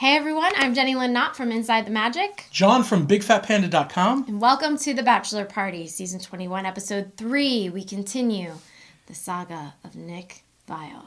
Hey everyone, I'm JeniLynn Knopp from Inside the Magic. John from BigFatPanda.com. And welcome to The Bachelor Party, Season 21, Episode 3. We continue the saga of Nick Viall.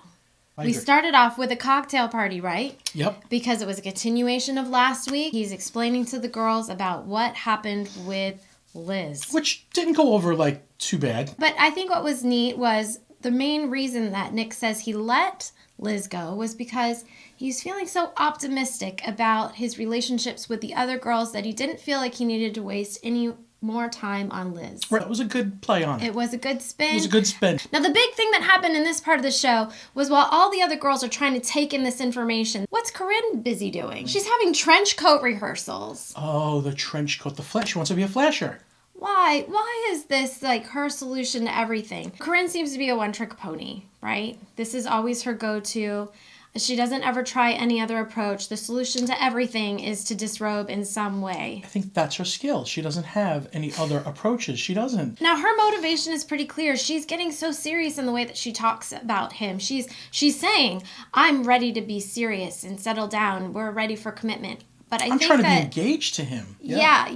We started off with a cocktail party, right? Yep. Because it was a continuation of last week. He's explaining to the girls about what happened with Liz. Which didn't go over, too bad. But I think what was neat was the main reason that Nick says he let Liz go was because he's feeling so optimistic about his relationships with the other girls that he didn't feel like he needed to waste any more time on Liz. Right. It was a good play on it. It was a good spin. It was a good spin. Now, the big thing that happened in this part of the show was while all the other girls are trying to take in this information, what's Corinne busy doing? She's having trench coat rehearsals. Oh, the trench coat. The flash. She wants to be a flasher. Why? Why is this her solution to everything? Corinne seems to be a one-trick pony, right? This is always her go-to. She doesn't ever try any other approach. The solution to everything is to disrobe in some way. I think that's her skill. She doesn't have any other approaches. She doesn't. Now, her motivation is pretty clear. She's getting so serious in the way that she talks about him. She's saying, I'm ready to be serious and settle down. We're ready for commitment. But I'm trying to be engaged to him. Yeah.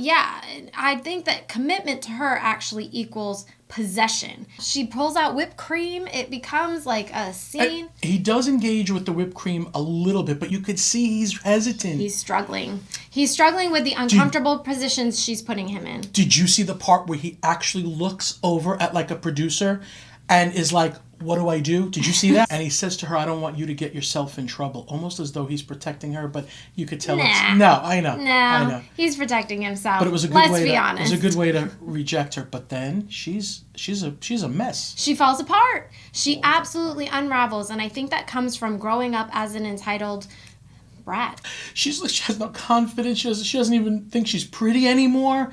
I think that commitment to her actually equals possession. She pulls out whipped cream. It becomes like a scene. He does engage with the whipped cream a little bit, but you could see he's hesitant. He's struggling. He's struggling with the uncomfortable positions she's putting him in. Did you see the part where he actually looks over at a producer and is like, what do I do? Did you see that? And he says to her, I don't want you to get yourself in trouble. Almost as though he's protecting her, but you could tell it's... No, I know. I know. He's protecting himself. But it was a good Let's be honest. It was a good way to reject her. But then she's a mess. She falls apart. She absolutely unravels. And I think that comes from growing up as an entitled brat. She has no confidence. She doesn't even think she's pretty anymore.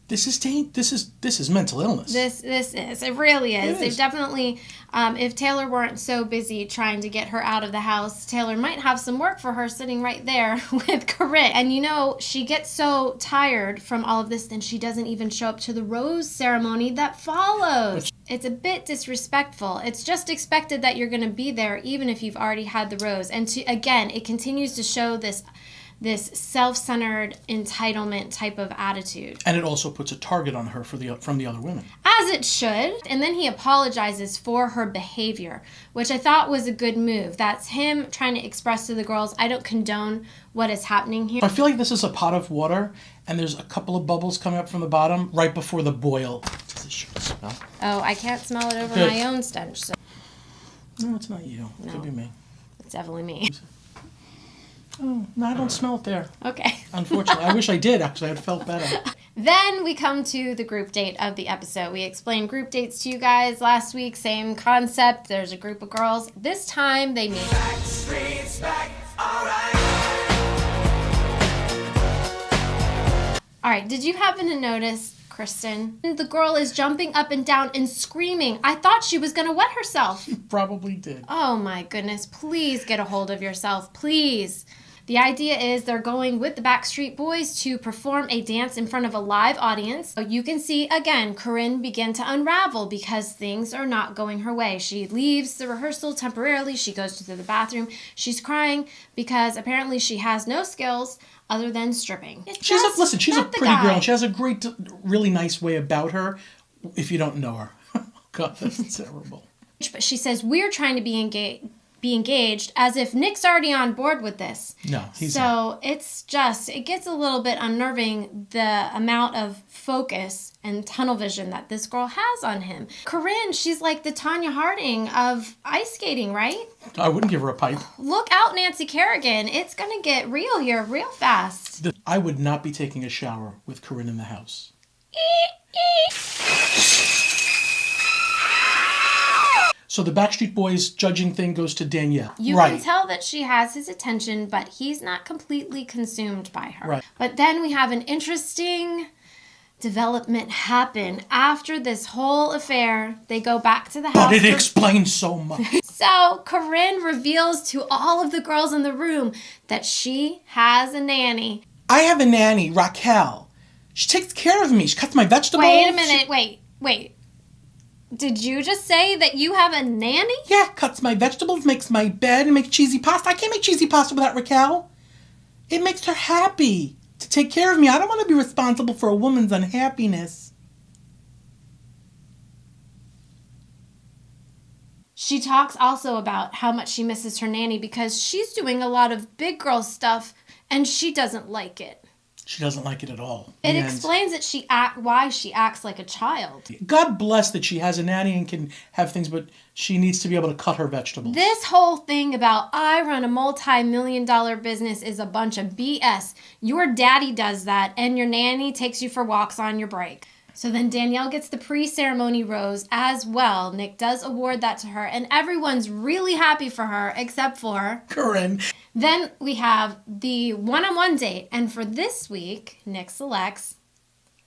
This is mental illness. This is. It really is. They've definitely, if Taylor weren't so busy trying to get her out of the house, Taylor might have some work for her sitting right there with Corinne. And she gets so tired from all of this, then she doesn't even show up to the rose ceremony that follows. It's a bit disrespectful. It's just expected that you're going to be there even if you've already had the rose. And again, it continues to show this self-centered entitlement type of attitude. And it also puts a target on her from the other women. As it should. And then he apologizes for her behavior, which I thought was a good move. That's him trying to express to the girls, I don't condone what is happening here. I feel like this is a pot of water, and there's a couple of bubbles coming up from the bottom right before the boil. Does this shirt smell? Oh, I can't smell it over my own stench. So. No, it's not you. It could be me. It's definitely me. Oh, no, I don't smell it there. Okay. Unfortunately. I wish I did, actually. I'd felt better. Then we come to the group date of the episode. We explained group dates to you guys last week. Same concept. There's a group of girls. This time they meet. Backstreet's back. All right. Did you happen to notice, Kristen? The girl is jumping up and down and screaming. I thought she was going to wet herself. She probably did. Oh my goodness. Please get a hold of yourself. Please. The idea is they're going with the Backstreet Boys to perform a dance in front of a live audience. So you can see, again, Corinne begin to unravel because things are not going her way. She leaves the rehearsal temporarily. She goes to the bathroom. She's crying because apparently she has no skills other than stripping. She's a pretty girl. And she has a great, really nice way about her if you don't know her. God, that's terrible. But she says, we're trying to be engaged as if Nick's already on board with this. No, he's not. So it gets a little bit unnerving, the amount of focus and tunnel vision that this girl has on him. Corinne, she's like the Tanya Harding of ice skating, right? I wouldn't give her a pipe. Look out, Nancy Kerrigan. It's going to get real here real fast. I would not be taking a shower with Corinne in the house. So the Backstreet Boys judging thing goes to Danielle. You can tell that she has his attention, but he's not completely consumed by her. Right. But then we have an interesting development happen. After this whole affair, they go back to the house. But it explains so much. So Corinne reveals to all of the girls in the room that she has a nanny. I have a nanny, Raquel. She takes care of me. She cuts my vegetables. Wait a minute. Wait. Did you just say that you have a nanny? Yeah, cuts my vegetables, makes my bed, and makes cheesy pasta. I can't make cheesy pasta without Raquel. It makes her happy to take care of me. I don't want to be responsible for a woman's unhappiness. She talks also about how much she misses her nanny because she's doing a lot of big girl stuff and she doesn't like it. She doesn't like it at all. It explains that why she acts like a child. God bless that she has a nanny and can have things, but she needs to be able to cut her vegetables. This whole thing about I run a multi-million-dollar business is a bunch of BS. Your daddy does that, and your nanny takes you for walks on your break. So then Danielle gets the pre-ceremony rose as well. Nick does award that to her, and everyone's really happy for her except for Corinne. Then we have the one-on-one date, and for this week, Nick selects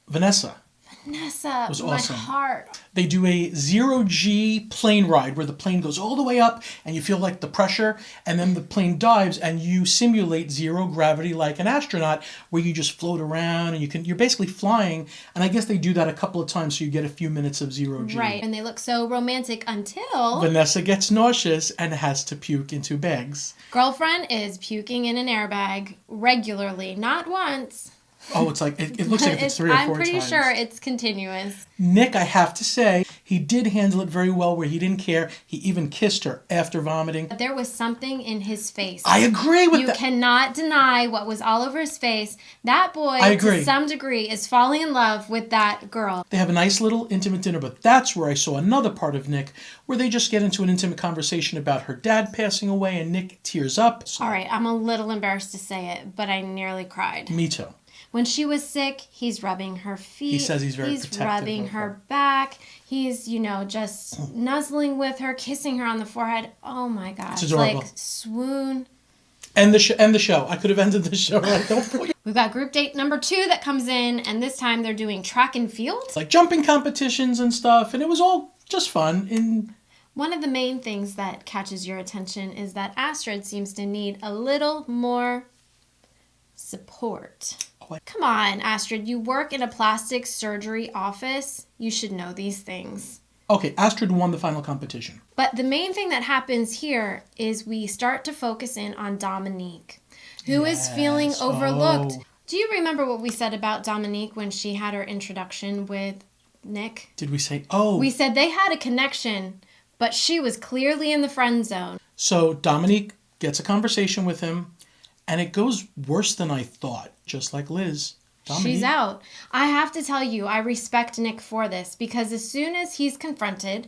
Vanessa. Vanessa, was my awesome. heart. They do a 0G plane ride where the plane goes all the way up and you feel like the pressure, and then the plane dives and you simulate zero gravity like an astronaut where you just float around and you're basically flying. And I guess they do that a couple of times so you get a few minutes of 0G. Right, and they look so romantic until Vanessa gets nauseous and has to puke into bags. girlfriend is puking in an airbag regularly, not once. Oh, it's like, it looks like it's 3 or 4 times. I'm pretty sure it's continuous. Nick, I have to say, he did handle it very well where he didn't care. He even kissed her after vomiting. There was something in his face. I agree with that. You cannot deny what was all over his face. That boy, I agree. to some degree, is falling in love with that girl. They have a nice little intimate dinner, but that's where I saw another part of Nick where they just get into an intimate conversation about her dad passing away and Nick tears up. All right, I'm a little embarrassed to say it, but I nearly cried. Me too. When she was sick, he's rubbing her feet. He says he's very protective rubbing of her back. He's, just nuzzling with her, kissing her on the forehead. Oh my God. It's adorable. Like swoon. End the show. I could have ended the show right. Don't forget. We've got group date number 2 that comes in, and this time they're doing track and field. Like jumping competitions and stuff, and it was all just fun. One of the main things that catches your attention is that Astrid seems to need a little more support. Come on, Astrid, you work in a plastic surgery office. You should know these things. Okay, Astrid won the final competition. But the main thing that happens here is we start to focus in on Dominique, who is feeling overlooked. Oh. Do you remember what we said about Dominique when she had her introduction with Nick? Did we say, oh? We said they had a connection, but she was clearly in the friend zone. So Dominique gets a conversation with him, and it goes worse than I thought, just like Liz. Dominique. She's out. I have to tell you, I respect Nick for this, because as soon as he's confronted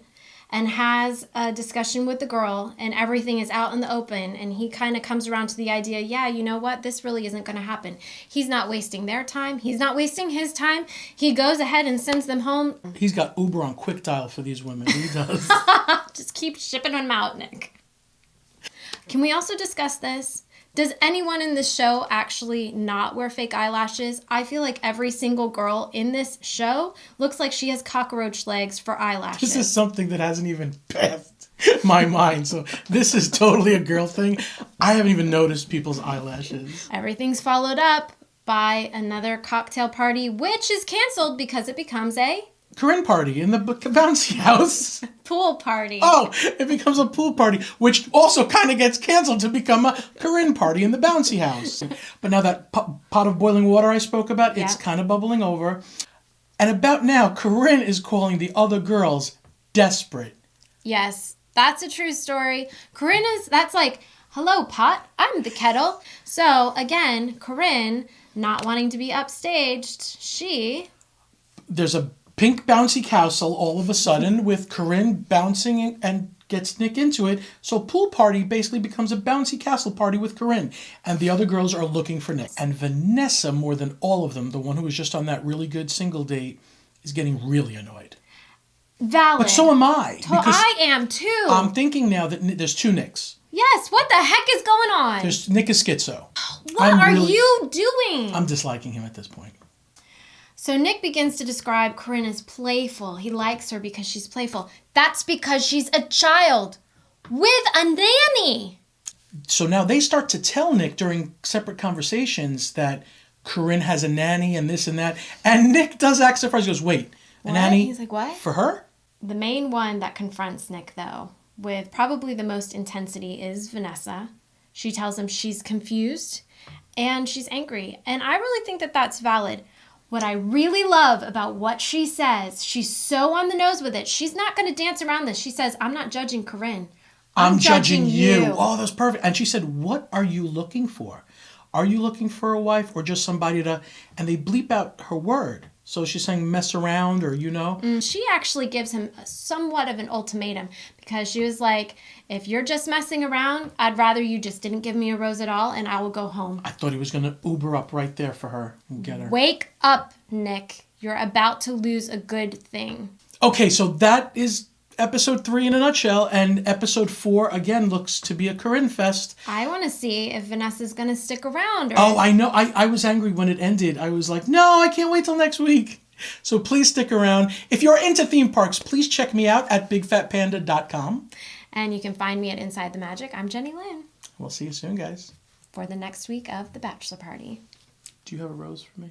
and has a discussion with the girl and everything is out in the open and he kind of comes around to the idea, yeah, you know what, this really isn't going to happen. He's not wasting their time. He's not wasting his time. He goes ahead and sends them home. He's got Uber on quick dial for these women. He does. Just keep shipping them out, Nick. Can we also discuss this? Does anyone in this show actually not wear fake eyelashes? I feel like every single girl in this show looks like she has cockroach legs for eyelashes. This is something that hasn't even passed my mind. So this is totally a girl thing. I haven't even noticed people's eyelashes. Everything's followed up by another cocktail party, which is canceled because it becomes a Corinne party in the bouncy house. pool party. Oh, it becomes a pool party, which also kind of gets canceled to become a Corinne party in the bouncy house. But now that pot of boiling water I spoke about, it's kind of bubbling over. And about now, Corinne is calling the other girls desperate. Yes, that's a true story. Corinne that's like, hello, pot, I'm the kettle. So, again, Corinne, not wanting to be upstaged, there's a pink bouncy castle all of a sudden with Corinne bouncing and gets Nick into it. So pool party basically becomes a bouncy castle party with Corinne. And the other girls are looking for Nick. And Vanessa, more than all of them, the one who was just on that really good single date, is getting really annoyed. Valid. But so am I. I am too. I'm thinking now that there's 2 Nicks. Yes, what the heck is going on? Nick is schizo. What are you doing? I'm disliking him at this point. So Nick begins to describe Corinne as playful. He likes her because she's playful. That's because she's a child with a nanny. So now they start to tell Nick during separate conversations that Corinne has a nanny and this and that. And Nick does act surprised. He goes, wait, a nanny? He's like, what? For her? The main one that confronts Nick, though, with probably the most intensity is Vanessa. She tells him she's confused and she's angry. And I really think that that's valid. What I really love about what she says, she's so on the nose with it. She's not going to dance around this. She says, I'm not judging Corinne. I'm judging you. Oh, that's perfect. And she said, what are you looking for? Are you looking for a wife or just somebody to... And they bleep out her word. So she's saying mess around or, She actually gives him somewhat of an ultimatum because she was like, if you're just messing around, I'd rather you just didn't give me a rose at all and I will go home. I thought he was going to Uber up right there for her and get her. Wake up, Nick. You're about to lose a good thing. Okay, so that is episode 3 in a nutshell. And episode 4, again, looks to be a Corinne fest. I want to see if Vanessa's going to stick around. Oh, I know. I was angry when it ended. I was like, no, I can't wait till next week. So please stick around. If you're into theme parks, please check me out at bigfatpanda.com. And you can find me at Inside the Magic. I'm JeniLynn. We'll see you soon, guys. For the next week of The Bachelor Party. Do you have a rose for me?